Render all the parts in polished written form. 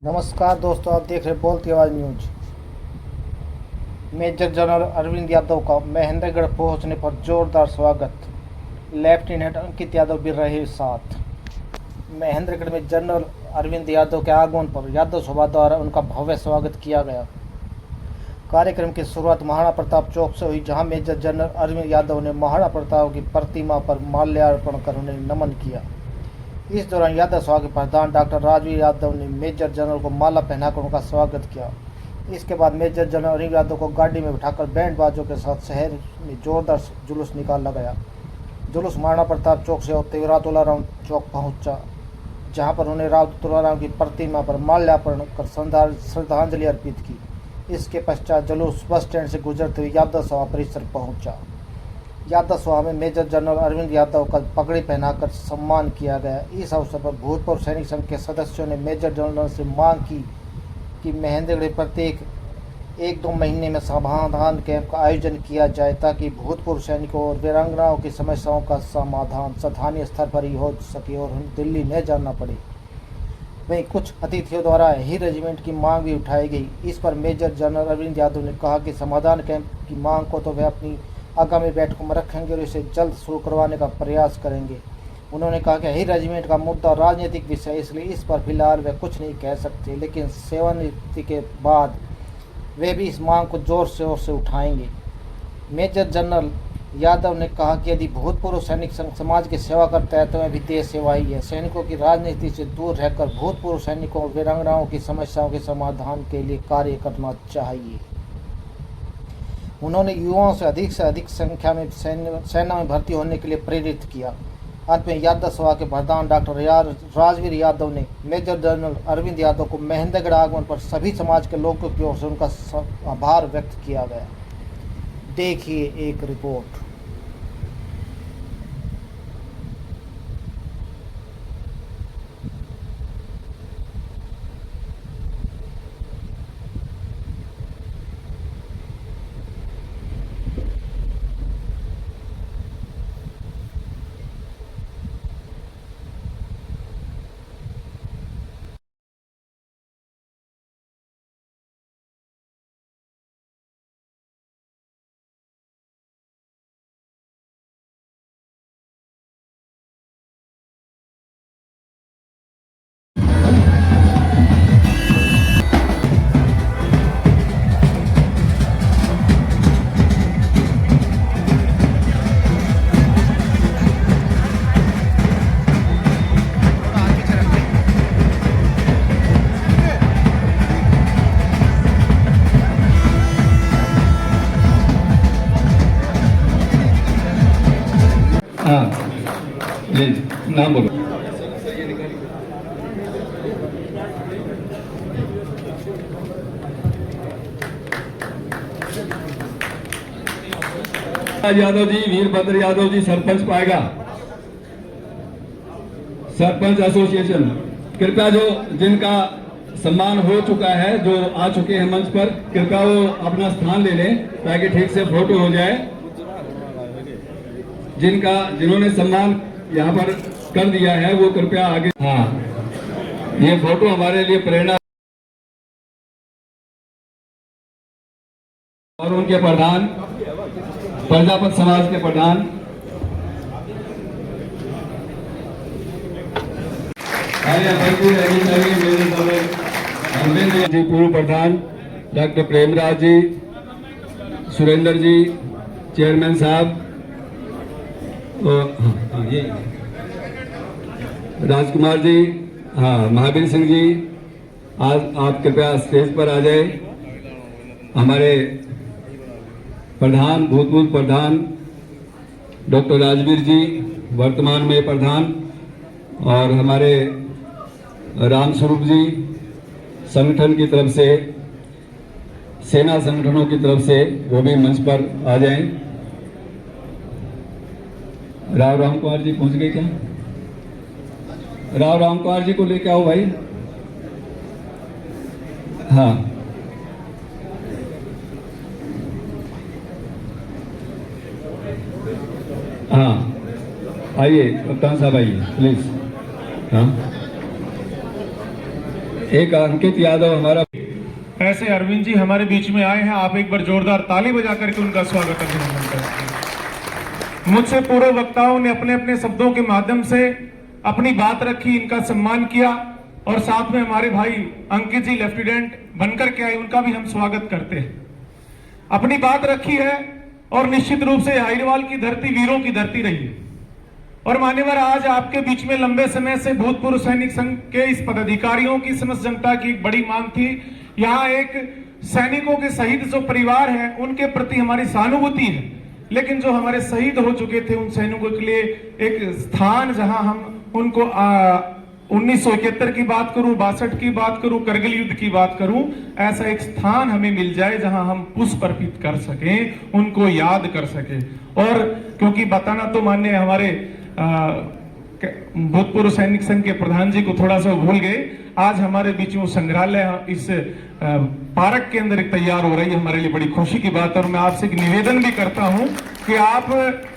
नमस्कार दोस्तों, आप देख रहे बोलती आवाज़ news. Major general Arvind Yadav का महेंद्रगढ़ पहुंचने पर जोरदार स्वागत। लेफ्टिनेंट अंकित यादव भी रहे साथ। महेंद्रगढ़ में जनरल अरविंद यादव के आगमन पर यादव सभा द्वारा उनका भव्य स्वागत किया गया। कार्यक्रम की शुरुआत महाराणा प्रताप चौक से हुई, जहां मेजर जनरल अरविंद यादव ने महाराणा प्रताप की प्रतिमा पर माल्यार्पण कर उन्हें नमन किया। इस दौरान यादव सभा के प्रधान डॉक्टर राजवीर यादव ने मेजर जनरल को माला पहनाकर उनका स्वागत किया। इसके बाद मेजर जनरल अरविंद यादव को गाड़ी में बिठाकर बैंड बाजों के साथ शहर में जोरदार जुलूस निकाला गया। जुलूस महाराणा प्रताप चौक से होते हुए राव तुलाराम चौक पहुंचा, जहां पर उन्हें राव तुलाराम की प्रतिमा पर माल्यार्पण कर श्रद्धांजलि अर्पित की। इसके पश्चात जुलूस बस स्टैंड से गुजरते हुए यादव सभा परिसर पहुंचा। यादव सभा में मेजर जनरल अरविंद यादव का पगड़ी पहनाकर सम्मान किया गया। इस अवसर पर भूतपूर्व सैनिक संघ के सदस्यों ने मेजर जनरल से मांग की कि महेंद्रगढ़ प्रत्येक 1-2 महीने में समाधान कैंप का आयोजन किया जाए, ताकि भूतपूर्व सैनिकों और वीरांगनाओं की समस्याओं का समाधान स्थानीय स्तर पर ही हो सके और उन्हें दिल्ली न जाना पड़े। वहीं कुछ अतिथियों द्वारा ही रेजिमेंट की मांग भी उठाई गई। इस पर मेजर जनरल अरविंद यादव ने कहा कि समाधान कैंप की मांग को तो वे अपनी आगामी बैठकों में रखेंगे और इसे जल्द शुरू करवाने का प्रयास करेंगे। उन्होंने कहा कि ही रेजिमेंट का मुद्दा राजनीतिक विषय, इसलिए इस पर फिलहाल वे कुछ नहीं कह सकते, लेकिन सेवानिवृत्ति के बाद वे भी इस मांग को जोर शोर से उठाएंगे। मेजर जनरल यादव ने कहा कि यदि भूतपूर्व सैनिक संघ समाज की सेवा करता है तो वह भी देश सेवा ही है। सैनिकों की राजनीति से दूर रहकर भूतपूर्व सैनिकों और वीरांगनाओं की समस्याओं के समाधान के लिए कार्य करना चाहिए। उन्होंने युवाओं से अधिक संख्या में सेना में भर्ती होने के लिए प्रेरित किया। अंत में यादव सभा के प्रधान डॉक्टर राजवीर यादव ने मेजर जनरल अरविंद यादव को महेंद्रगढ़ आगमन पर सभी समाज के लोगों की ओर से उनका आभार व्यक्त किया गया। देखिए एक रिपोर्ट। हाँ जी, नाम बोलो। यादव जी, वीरभद्र यादव जी सरपंच पाएगा। सरपंच एसोसिएशन, कृपया जो जिनका सम्मान हो चुका है, जो आ चुके हैं मंच पर, कृपया वो अपना स्थान ले लें ताकि ठीक से फोटो हो जाए। जिन्होंने सम्मान यहाँ पर कर दिया है वो कृपया आगे। हाँ, ये फोटो हमारे लिए प्रेरणा। और उनके प्रधान, प्रजापत समाज के प्रधान जी, पूर्व प्रधान डॉक्टर प्रेमराज जी, सुरेंद्र जी, चेयरमैन साहब, ये राजकुमार जी, हाँ, महावीर सिंह जी, आज आप कृपया स्टेज पर आ जाए। हमारे प्रधान, भूतपूर्व प्रधान डॉक्टर राजवीर जी, वर्तमान में प्रधान, और हमारे रामस्वरूप जी, संगठन की तरफ से, सेना संगठनों की तरफ से, वो भी मंच पर आ जाएं। राव रामकुमार जी पहुंच गए क्या? राव रामकुमार जी को लेके आओ भाई। हाँ, हाँ, आइए कप्तान साहब, आइए प्लीज। हाँ, एक अंकित यादव हमारा ऐसे अरविंद जी हमारे बीच में आए हैं, आप एक बार जोरदार ताली बजा करके उनका स्वागत अभिनंदन करें। मुझसे पूर्व वक्ताओं ने अपने अपने शब्दों के माध्यम से अपनी बात रखी, इनका सम्मान किया और साथ में हमारे भाई अंकित जी लेफ्टिनेंट बनकर के आए, उनका भी हम स्वागत करते हैं। अपनी बात रखी है और निश्चित रूप से हाईरवाल की धरती वीरों की धरती रही है। और मान्यवर, आज आपके बीच में लंबे समय से भूतपूर्व सैनिक संघ के इस पदाधिकारियों की समस्त जनता की एक बड़ी मांग थी, यहाँ एक सैनिकों के शहीद जो परिवार हैं उनके प्रति हमारी सहानुभूति है, लेकिन जो हमारे शहीद हो चुके थे उन सैनिकों के लिए एक स्थान जहां हम उनको 1971 की बात करूं, 62 की बात करूं, करगिल युद्ध की बात करूं, ऐसा एक स्थान हमें मिल जाए जहां हम पुष्प अर्पित कर सकें, उनको याद कर सकें। और क्योंकि बताना तो माननीय हमारे भूतपूर्व सैनिक संघ के प्रधान जी को थोड़ा सा भूल गए, आज हमारे बीच में संग्रहालय इस पार्क के अंदर तैयार हो रही है, हमारे लिए बड़ी खुशी की बात है। और मैं आपसे एक निवेदन भी करता हूं कि आप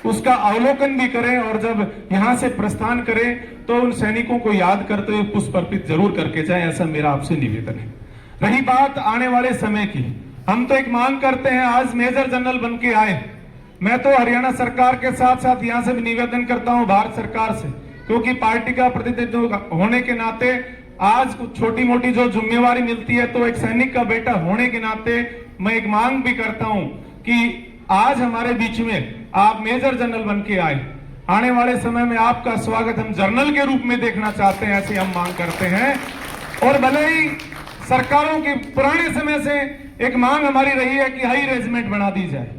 उसका अवलोकन भी करें और जब यहां से प्रस्थान करें तो उन सैनिकों को याद करते हुए पुष्प अर्पित जरूर करके जाएं, ऐसा मेरा आपसे निवेदन है। रही बात आने वाले समय की, हम तो एक मांग करते हैं, आज मेजर जनरल बन के आए, मैं तो हरियाणा सरकार के साथ साथ यहां से भी निवेदन करता हूं भारत सरकार से, क्योंकि पार्टी का प्रतिनिधित्व होने के नाते आज कुछ छोटी मोटी जो जिम्मेवारी मिलती है, तो एक सैनिक का बेटा होने के नाते मैं एक मांग भी करता हूं कि आज हमारे बीच में आप मेजर जनरल बन के आए, आने वाले समय में आपका स्वागत हम जनरल के रूप में देखना चाहते हैं, ऐसी हम मांग करते हैं। और भले ही सरकारों के पुराने समय से एक मांग हमारी रही है कि हाई रेजिमेंट बना दी जाए,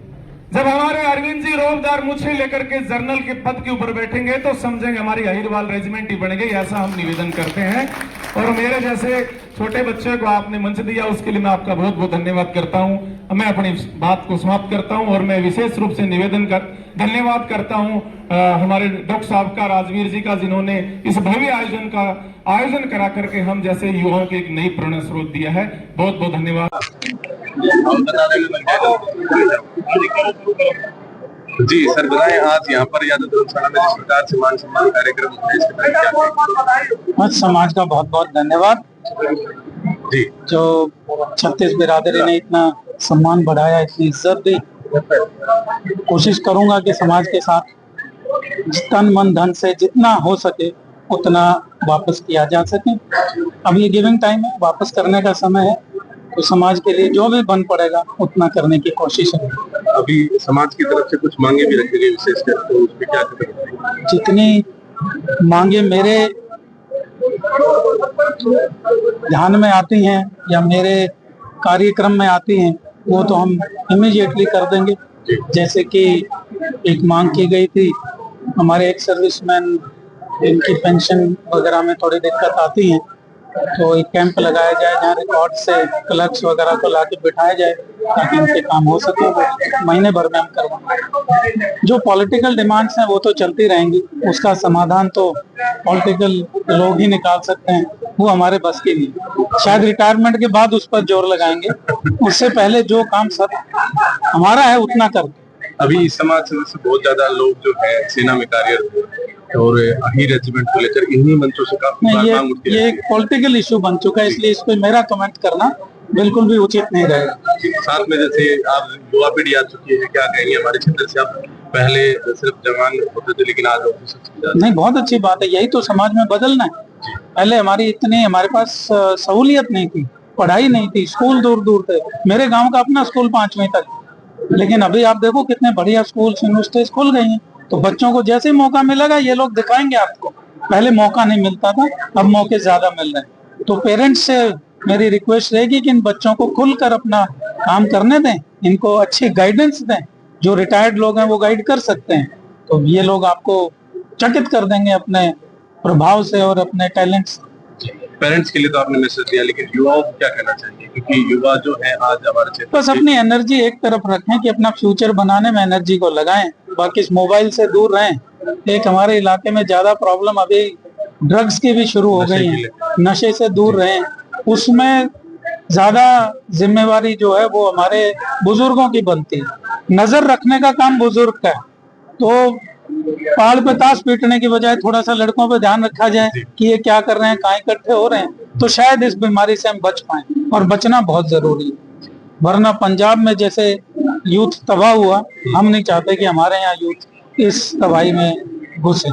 जब हमारे अरविंद जी रोबदार मुझे लेकर के जनरल के पद के ऊपर बैठेंगे तो समझेंगे हमारी अहिरवाल रेजिमेंट ही बन गई, ऐसा हम निवेदन करते हैं। और मेरे जैसे छोटे बच्चे को आपने मंच दिया, उसके लिए मैं आपका बहुत बहुत धन्यवाद करता हूं। मैं अपनी बात को समाप्त करता हूं और मैं विशेष रूप से धन्यवाद करता हूं हमारे डॉक्टर साहब का, राजवीर जी का, जिन्होंने इस भव्य आयोजन करा करके हम जैसे युवाओं को एक नई प्रेरणा स्रोत दिया है। बहुत बहुत धन्यवाद। जी सर, बताएं आज यहाँ पर यादव धर्मशाला में जिस प्रकार से मान सम्मान कार्यक्रम है, इसके बारे में क्या कहेंगे? समाज का बहुत बहुत धन्यवाद जी, जो 36 बिरादरी ने इतना सम्मान बढ़ाया, इतनी इज्जत दी। कोशिश करूंगा कि समाज के साथ तन मन धन से जितना हो सके उतना वापस किया जा सके। अब ये गिविंग टाइम है, वापस करने का समय है, तो समाज के लिए जो भी बन पड़ेगा उतना करने की कोशिश है। अभी समाज की तरफ से कुछ मांगे भी रखी गई विशेषकर, तो उस पर क्या करेंगे? जितनी मांगे मेरे ध्यान में आती हैं या मेरे कार्यक्रम में आती हैं वो तो हम इमीडिएटली कर देंगे। जैसे कि एक मांग की गई थी, हमारे एक सर्विसमैन इनकी पेंशन वगैरह में थोड़ी दिक्कत आती है, तो एक कैंप लगाया जाए जहाँ रिकॉर्ड से क्लर्क्स वगैरह को लाके बिठाया जाए ताकि उनके काम हो सके। वो महीने भर में हम करवाएंगे। जो पॉलिटिकल डिमांड्स हैं वो तो चलती रहेंगी, उसका समाधान तो पॉलिटिकल लोग ही निकाल सकते हैं, वो हमारे बस की नहीं। शायद रिटायरमेंट के बाद उस पर जोर लगाएंगे, उससे पहले जो काम सब हमारा है उतना कर। अभी समाज से बहुत ज्यादा लोग जो है सेना में कार्यरत और अही रेजिमेंट को लेकर इन्हीं मंचों से काफी बार मांग उठती है। ये एक पॉलिटिकल इशू बन चुका है, इसलिए इस पे मेरा कमेंट करना बिल्कुल भी उचित नहीं रहेगा। साथ में जैसे आप युवा पीढ़ी आ चुकी है, क्या कहेंगे हमारे क्षेत्र से? आप पहले सिर्फ जवान होते थे लेकिन आज ऑफिसर। नहीं, बहुत अच्छी बात है, यही तो समाज में बदलना है। पहले हमारे पास सहूलियत नहीं थी, पढ़ाई नहीं थी, स्कूल दूर दूर थे। मेरे गाँव का अपना स्कूल 5वीं तक, लेकिन अभी आप देखो कितने बढ़िया स्कूल यूनिवर्सिटीज खुल गई हैं, तो बच्चों को जैसे मौका मिलेगा ये लोग दिखाएंगे आपको। पहले मौका नहीं मिलता था, अब मौके ज्यादा मिल रहे हैं। तो पेरेंट्स से मेरी रिक्वेस्ट रहेगी कि इन बच्चों को खुलकर अपना काम करने दें, इनको अच्छी गाइडेंस दें। जो रिटायर्ड लोग हैं वो गाइड कर सकते हैं, तो ये लोग आपको चकित कर देंगे अपने प्रभाव से और अपने टैलेंट से। पेरेंट्स के लिए तो आपने मैसेज दिया, लेकिन युवाओं को क्या कहना चाहिए? क्योंकि युवा जो है आज हमारे क्षेत्र बस अपनी एनर्जी एक तरफ रखें कि अपना फ्यूचर बनाने में एनर्जी को लगाएं, बाकी इस मोबाइल से दूर रहें। एक हमारे इलाके में ज्यादा प्रॉब्लम अभी ड्रग्स की भी शुरू हो गई है, नशे से दूर रहें। उसमें ज्यादा जिम्मेवारी जो है वो हमारे बुजुर्गों की बनती है, नजर रखने का काम बुजुर्ग का है। तो पहाड़ पे ताश पीटने की बजाय थोड़ा सा लड़कों पे ध्यान रखा जाए कि ये क्या कर रहे हैं, कहाँ इकट्ठे हो रहे हैं, तो शायद इस बीमारी से हम बच पाए, और बचना बहुत जरूरी है। वरना पंजाब में जैसे यूथ तबाह हुआ, हम नहीं चाहते कि हमारे यहाँ यूथ इस तबाही में घुसे।